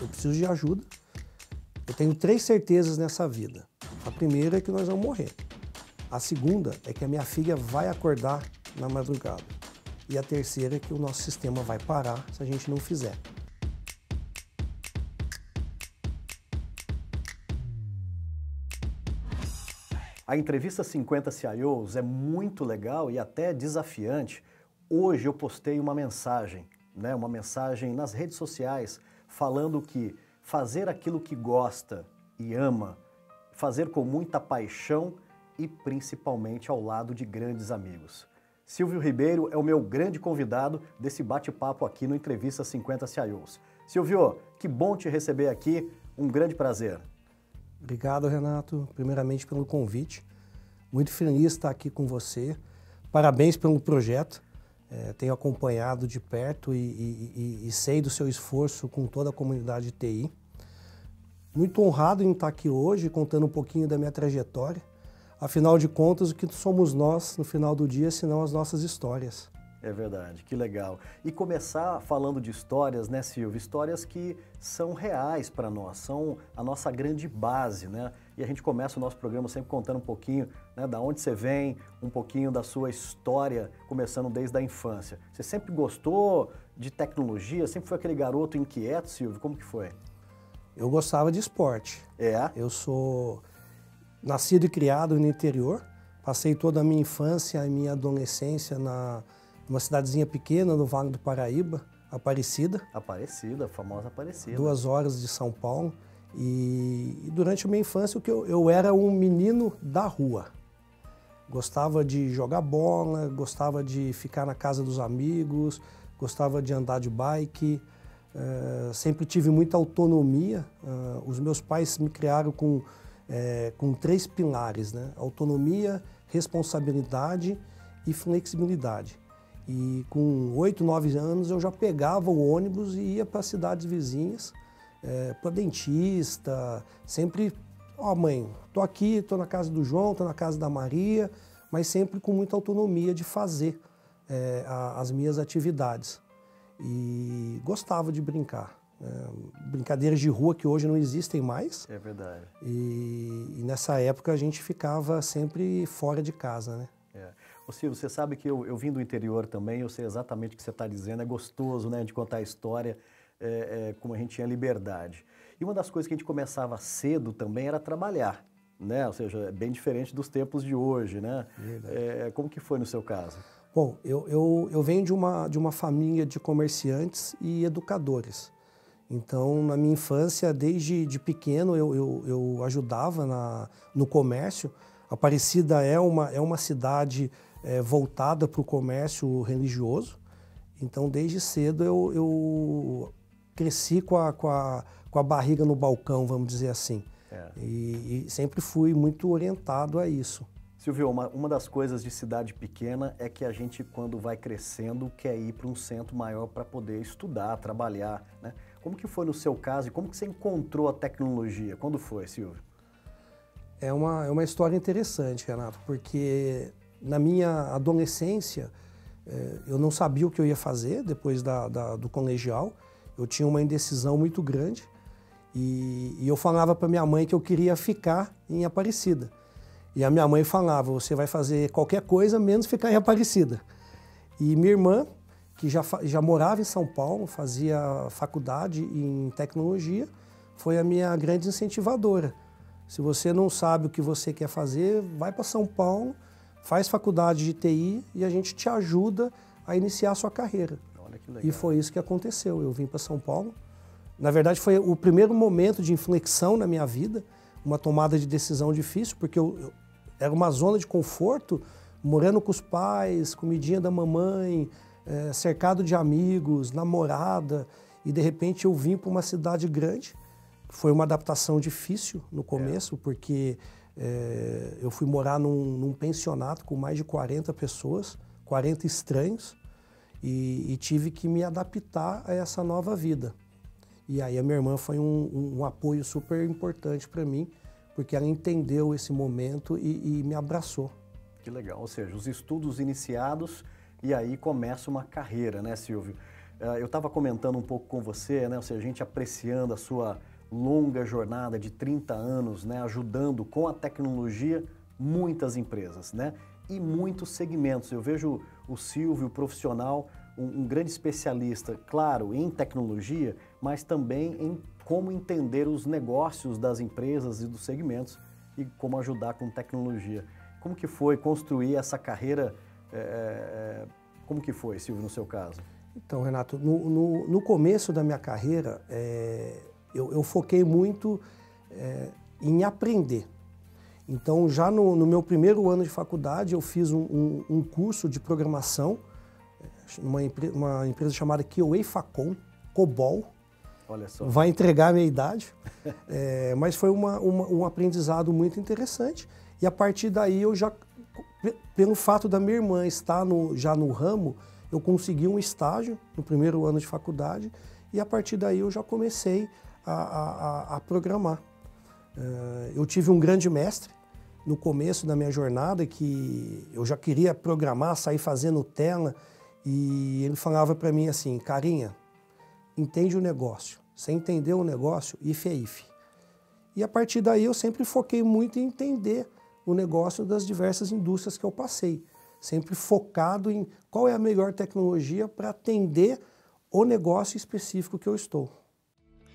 eu preciso de ajuda. Eu tenho 3 certezas nessa vida. A primeira é que nós vamos morrer. A segunda é que a minha filha vai acordar na madrugada. E a terceira é que o nosso sistema vai parar se a gente não fizer. A entrevista 50 CIOs é muito legal e até desafiante. Hoje eu postei uma mensagem nas redes sociais, falando que fazer aquilo que gosta e ama, fazer com muita paixão e principalmente ao lado de grandes amigos. Silvio Ribeiro é o meu grande convidado desse bate-papo aqui no Entrevista 50 CIOs. Silvio, que bom te receber aqui, um grande prazer. Obrigado, Renato, primeiramente pelo convite. Muito feliz de estar aqui com você. Parabéns pelo projeto. Tenho acompanhado de perto e sei do seu esforço com toda a comunidade de TI. Muito honrado em estar aqui hoje, contando um pouquinho da minha trajetória. Afinal de contas, o que somos nós no final do dia, senão as nossas histórias. É verdade, que legal. E começar falando de histórias, né, Silvio? Histórias que são reais para nós, são a nossa grande base, né? E a gente começa o nosso programa sempre contando um pouquinho, né, da onde você vem, um pouquinho da sua história, começando desde a infância. Você sempre gostou de tecnologia? Sempre foi aquele garoto inquieto, Silvio? Como que foi? Eu gostava de esporte. É? Eu sou nascido e criado no interior. Passei toda a minha infância e minha adolescência numa cidadezinha pequena no Vale do Paraíba, Aparecida. Aparecida, a famosa Aparecida. 2 horas de São Paulo. E durante a minha infância eu era um menino da rua. Gostava de jogar bola, gostava de ficar na casa dos amigos, gostava de andar de bike. Sempre tive muita autonomia. Os meus pais me criaram com 3 pilares, né? Autonomia, responsabilidade e flexibilidade. E com 8, 9 anos eu já pegava o ônibus e ia para cidades vizinhas, para dentista, sempre, mãe, tô aqui, tô na casa do João, tô na casa da Maria, mas sempre com muita autonomia de fazer as minhas atividades. E gostava de brincar. Brincadeiras de rua que hoje não existem mais. É verdade. E nessa época a gente ficava sempre fora de casa, né? Ô Silvio, você sabe que eu vim do interior também, eu sei exatamente o que você está dizendo, é gostoso, né, de contar a história, como a gente tinha liberdade. E uma das coisas que a gente começava cedo também era trabalhar, né? Ou seja, é bem diferente dos tempos de hoje, né? Como que foi no seu caso? Bom, eu venho de uma família de comerciantes e educadores. Então, na minha infância, desde pequeno, eu ajudava no comércio. Aparecida é uma cidade voltada para o comércio religioso. Então, desde cedo, eu cresci com a barriga no balcão, vamos dizer assim. E sempre fui muito orientado a isso. Silvio, uma das coisas de cidade pequena é que a gente, quando vai crescendo, quer ir para um centro maior para poder estudar, trabalhar, né? Como que foi no seu caso e como que você encontrou a tecnologia? Quando foi, Silvio? É uma história interessante, Renato, porque na minha adolescência eu não sabia o que eu ia fazer depois do colegial. Eu tinha uma indecisão muito grande e eu falava para minha mãe que eu queria ficar em Aparecida. E a minha mãe falava, você vai fazer qualquer coisa menos ficar em Aparecida. E minha irmã, que já morava em São Paulo, fazia faculdade em tecnologia, foi a minha grande incentivadora. Se você não sabe o que você quer fazer, vai para São Paulo, faz faculdade de TI e a gente te ajuda a iniciar a sua carreira. Olha que legal. E foi isso que aconteceu. Eu vim para São Paulo. Na verdade, foi o primeiro momento de inflexão na minha vida, uma tomada de decisão difícil, porque eu era uma zona de conforto, morando com os pais, comidinha da mamãe, cercado de amigos, namorada, e de repente eu vim para uma cidade grande. Foi uma adaptação difícil no começo, porque eu fui morar num pensionato com mais de 40 pessoas, 40 estranhos, e tive que me adaptar a essa nova vida. E aí a minha irmã foi um apoio super importante para mim, porque ela entendeu esse momento e me abraçou. Que legal, ou seja, os estudos iniciados e aí começa uma carreira, né, Silvio? Eu estava comentando um pouco com você, né? Ou seja, a gente apreciando a sua longa jornada de 30 anos, né? Ajudando com a tecnologia muitas empresas, né? E muitos segmentos. Eu vejo o Silvio, profissional, um grande especialista, claro, em tecnologia, mas também em como entender os negócios das empresas e dos segmentos e como ajudar com tecnologia. Como que foi construir essa carreira? Como que foi, Silvio, no seu caso? Então, Renato, no começo da minha carreira, eu foquei muito em aprender. Então, já no meu primeiro ano de faculdade, eu fiz um curso de programação, uma empresa chamada Kioei Facom, COBOL. Olha só. Vai entregar a minha idade, mas foi um aprendizado muito interessante. E a partir daí, eu já, pelo fato da minha irmã estar já no ramo, eu consegui um estágio no primeiro ano de faculdade e a partir daí eu já comecei a programar. Eu tive um grande mestre no começo da minha jornada que eu já queria programar, sair fazendo tela e ele falava para mim assim, carinha, entende o negócio. Você entendeu o negócio, IFE é IFE. E a partir daí eu sempre foquei muito em entender o negócio das diversas indústrias que eu passei. Sempre focado em qual é a melhor tecnologia para atender o negócio específico que eu estou.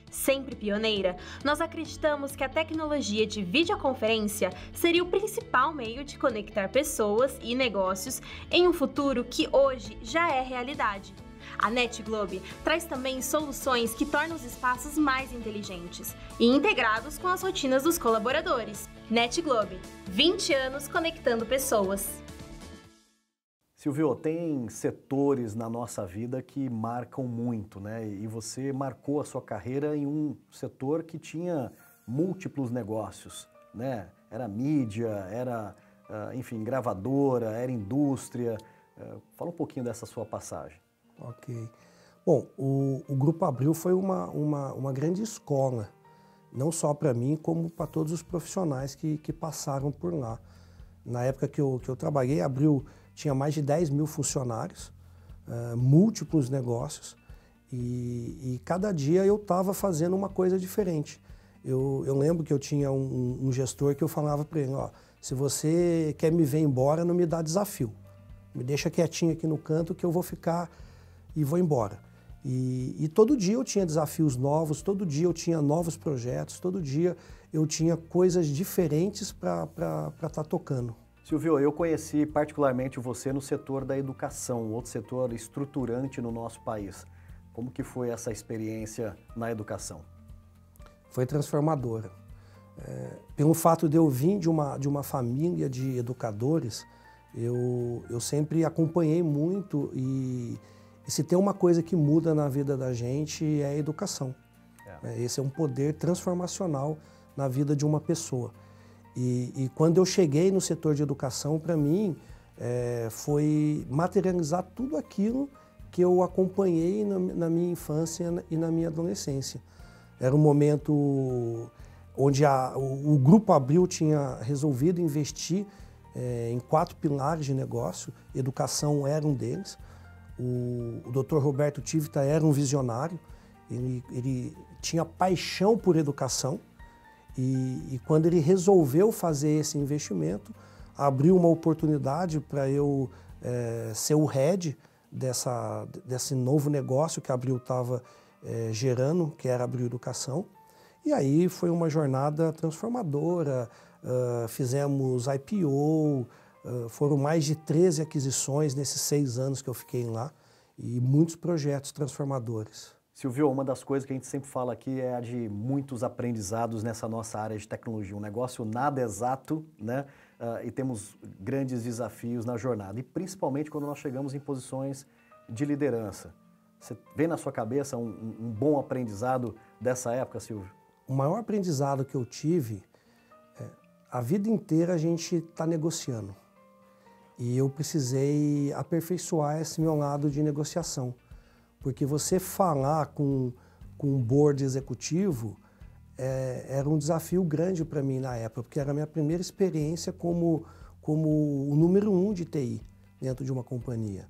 Sempre pioneira, nós acreditamos que a tecnologia de videoconferência seria o principal meio de conectar pessoas e negócios em um futuro que hoje já é realidade. A NetGlobe traz também soluções que tornam os espaços mais inteligentes e integrados com as rotinas dos colaboradores. NetGlobe, 20 anos conectando pessoas. Silvio, tem setores na nossa vida que marcam muito, né? E você marcou a sua carreira em um setor que tinha múltiplos negócios, né? Era mídia, era, enfim, gravadora, era indústria. Fala um pouquinho dessa sua passagem. Ok. Bom, o Grupo Abril foi uma grande escola, não só para mim, como para todos os profissionais que passaram por lá. Na época que eu trabalhei, a Abril tinha mais de 10 mil funcionários, múltiplos negócios, e cada dia eu estava fazendo uma coisa diferente. Eu lembro que eu tinha um gestor que eu falava para ele, ó, se você quer me ver embora, não me dá desafio. Me deixa quietinho aqui no canto que eu vou ficar e vou embora. E todo dia eu tinha desafios novos, todo dia eu tinha novos projetos, todo dia eu tinha coisas diferentes para estar tocando. Silvio, eu conheci particularmente você no setor da educação, outro setor estruturante no nosso país. Como que foi essa experiência na educação? Foi transformadora. Pelo fato de eu vir de uma família de educadores, eu sempre acompanhei muito e se tem uma coisa que muda na vida da gente é a educação. Esse é um poder transformacional na vida de uma pessoa. E quando eu cheguei no setor de educação, para mim, foi materializar tudo aquilo que eu acompanhei na minha infância e na minha adolescência. Era um momento onde o Grupo Abril tinha resolvido investir em 4 pilares de negócio, educação era um deles. O Dr. Roberto Tivita era um visionário, ele tinha paixão por educação. E quando ele resolveu fazer esse investimento, abriu uma oportunidade para eu ser o head desse novo negócio que a Abril estava gerando, que era a Abril Educação. E aí foi uma jornada transformadora, fizemos IPO, foram mais de 13 aquisições nesses 6 anos que eu fiquei lá e muitos projetos transformadores. Silvio, uma das coisas que a gente sempre fala aqui é a de muitos aprendizados nessa nossa área de tecnologia. Um negócio nada exato, né? E temos grandes desafios na jornada. E principalmente quando nós chegamos em posições de liderança. Você vê na sua cabeça um bom aprendizado dessa época, Silvio? O maior aprendizado que eu tive, a vida inteira a gente está negociando. E eu precisei aperfeiçoar esse meu lado de negociação. Porque você falar com um board executivo era um desafio grande para mim na época, porque era a minha primeira experiência como o número 1 de TI dentro de uma companhia.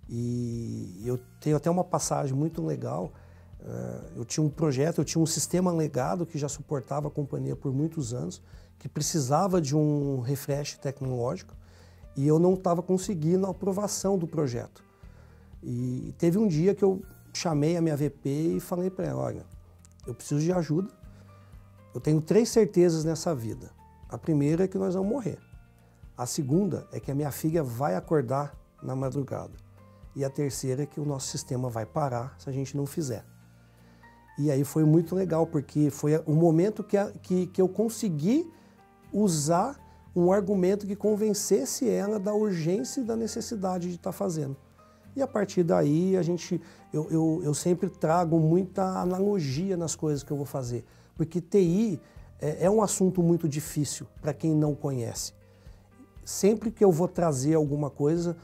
E eu tenho até uma passagem muito legal. Eu tinha um projeto, eu tinha um sistema legado que já suportava a companhia por muitos anos, que precisava de um refresh tecnológico e eu não estava conseguindo a aprovação do projeto. E teve um dia que eu chamei a minha VP e falei para ela, olha, eu preciso de ajuda, eu tenho 3 certezas nessa vida. A primeira é que nós vamos morrer. A segunda é que a minha filha vai acordar na madrugada. E a terceira é que o nosso sistema vai parar se a gente não fizer. E aí foi muito legal, porque foi o momento que eu consegui usar um argumento que convencesse ela da urgência e da necessidade de estar fazendo. E a partir daí, eu sempre trago muita analogia nas coisas que eu vou fazer, porque TI é um assunto muito difícil para quem não conhece. Sempre que eu vou trazer alguma coisa,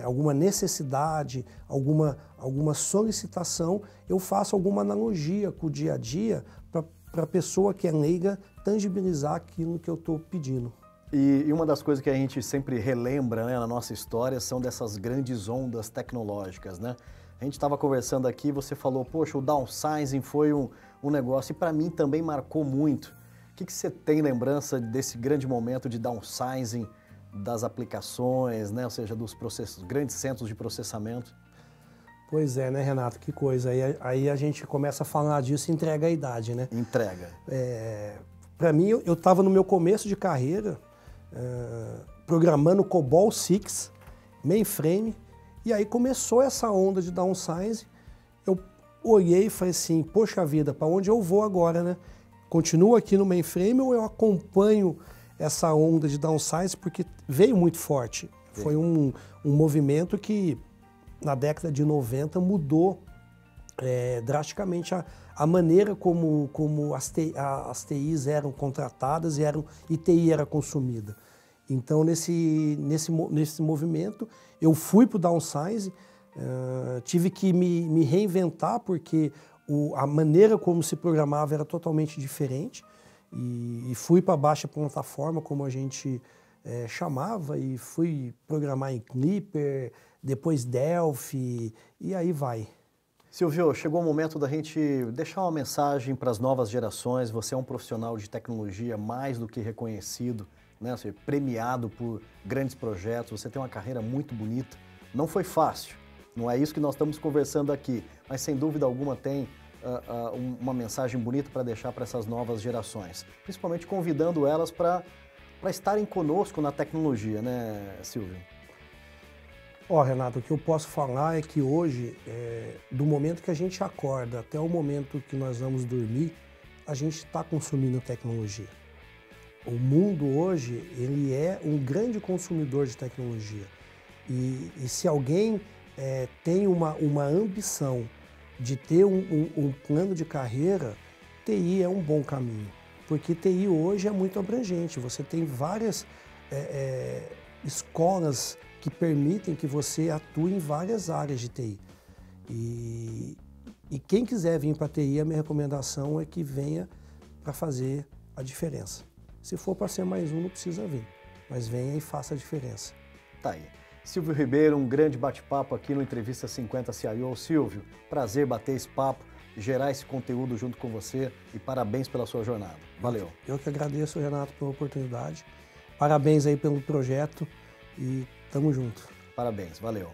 alguma necessidade, alguma solicitação, eu faço alguma analogia com o dia a dia para a pessoa que é leiga tangibilizar aquilo que eu estou pedindo. E uma das coisas que a gente sempre relembra, né, na nossa história são dessas grandes ondas tecnológicas, né? A gente estava conversando aqui, você falou, poxa, o downsizing foi um negócio e para mim também marcou muito. O que você tem lembrança desse grande momento de downsizing das aplicações, né? Ou seja, dos grandes centros de processamento? Pois é, né, Renato? Que coisa. Aí a gente começa a falar disso e entrega a idade, né? Entrega. Para mim, eu estava no meu começo de carreira, programando COBOL 6, mainframe, e aí começou essa onda de downsizing. Eu olhei e falei assim, poxa vida, para onde eu vou agora, né? Continuo aqui no mainframe ou eu acompanho essa onda de downsize, porque veio muito forte. Sim. Foi um movimento que, na década de 90, mudou drasticamente a maneira como as TIs eram contratadas e TI era consumida. Então, nesse movimento, eu fui para o downsize, tive que me reinventar, porque a maneira como se programava era totalmente diferente. E fui para a baixa plataforma, como a gente chamava, e fui programar em Clipper, depois Delphi, e aí vai. Silvio, chegou o momento da gente deixar uma mensagem para as novas gerações. Você é um profissional de tecnologia mais do que reconhecido, né? Você é premiado por grandes projetos, você tem uma carreira muito bonita. Não foi fácil, não é isso que nós estamos conversando aqui, mas sem dúvida alguma tem uma mensagem bonita para deixar para essas novas gerações, principalmente convidando elas para estarem conosco na tecnologia, né, Silvio? Renato, o que eu posso falar é que hoje, do momento que a gente acorda até o momento que nós vamos dormir, a gente está consumindo tecnologia. O mundo hoje, ele é um grande consumidor de tecnologia. E se alguém tem uma ambição de ter um plano de carreira, TI é um bom caminho. Porque TI hoje é muito abrangente. Você tem várias escolas que permitem que você atue em várias áreas de TI. E quem quiser vir para a TI, a minha recomendação é que venha para fazer a diferença. Se for para ser mais um, não precisa vir, mas venha e faça a diferença. Tá aí. Silvio Ribeiro, um grande bate-papo aqui no Entrevista 50 CIO. Silvio, prazer bater esse papo, gerar esse conteúdo junto com você e parabéns pela sua jornada. Valeu. Eu que agradeço, Renato, pela oportunidade. Parabéns aí pelo projeto e tamo junto. Parabéns, valeu.